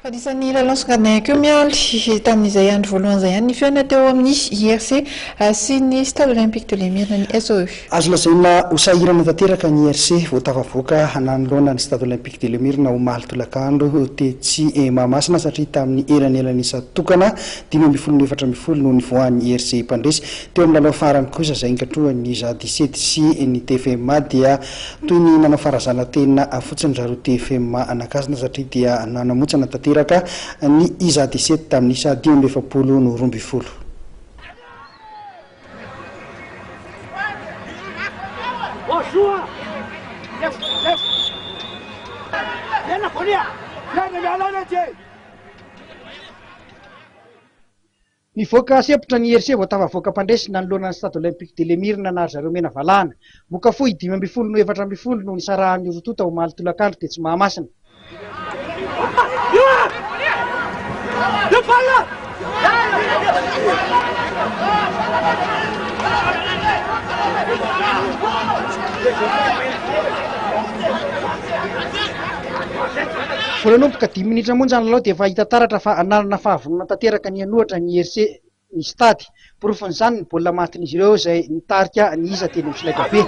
Anisan'ny lalao keo mialy tamin'izay andro voalohany izay ihany ny feona teo amin'ny IRC sy ny Stade Olympique de l'Emirna ny SOE. Azo lazaina ho sahirana tanteraka ny IRC vao tafavoaka nanoloana ny Stade Olympique de l'Emirna ho maly tolakandro tetsy Mahamasina satria tamin'ny elanelany isatokana 5-4 no nivoahan'ny IRC mpandresy. Teo amin'ny lalao farany kosa izay nikatrohan'ny ZA17 sy ny TFMA dia toy ny nanao farazana tena fotsiny raha TFMA anakazina satria dia nanamotsana tanteraka ny ZA17 tamin'ny isa 5-20 no 12. Mivoaka sepitra ny IRC vao tafavoaka mpandresy nanoloana ny Stade Olympique de l'Emirna nary zareo mena valahana. Moka fohy 5-4 no nisarahan'ny rotota ho maly tolakandro tetsy Mahamasina. Volanomboka 10 minitra monja ny lalao dia efa hita taratra fa ananana fahavonona tanteraka ny anohatra ny IRC ny stady. Porofon'izany ny baolina matin'izy ireo izay nitarika ny iza teny amin'ny solaitra be.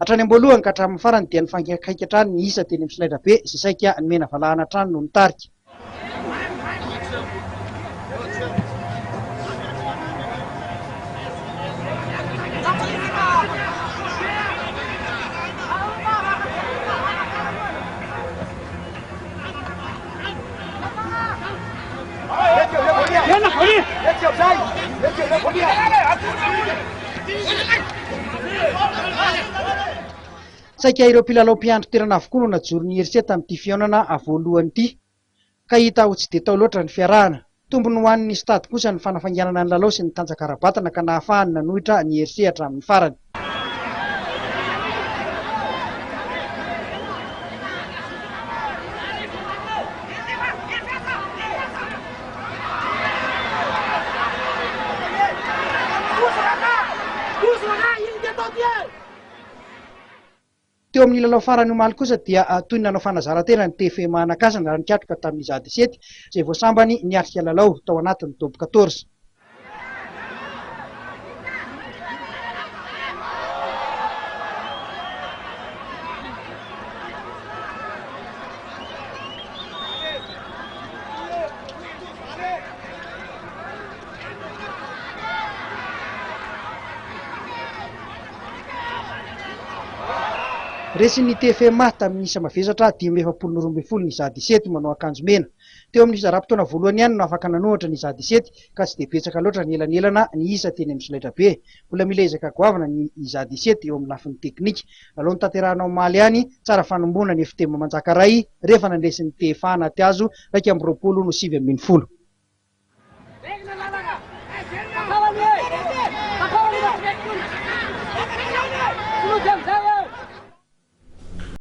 Hatrany am-boalohany ka hatramin'ny farany dia nifangaikaika hatrany ny isa teny amin'ny solaitra be sy saika ny mena valahana hatrany no nitarika. Saika ireo mpilalao mpiandry toerana avokoa no najoro ny IRC tamin'ity fihaonana voalohany ity. Ka hita ho tsy dia tao loatra ny fiarahana. Tombony ho an'ny stady kosa ny fanafainganana ny lalao sy ny tanjakarabatana ka nahafahany nanohitra ny IRC hatramin'ny farany. Teo amin'ny lalao farany omaly kosa dia toy ny nanao fanazarantena ny TFMA anakazana raha nikatroka tamin'ny ZA17 izay voasambany niatrika lalao tao anatin'ny top 14. Resin'ny TFMA tamin'ny isa mavesatra 5-12 ny ZA17 manao akanjo mena. Teo amin'ny fizaram-potoana voalohany ihany no afaka nanohatra ny ZA17 ka tsy dia betsaka loatra ny elanelana ny isa teny amin'ny solaitra be. Mbola mila ezaka goavana ny ZA17 eo amin'ny lafiny teknika. Lalao tanterahana omaly ihany tsara fanombona ny FTM Manjakaray rehefa nandresy ny TFA anaty hazo 2-9 no 7-10.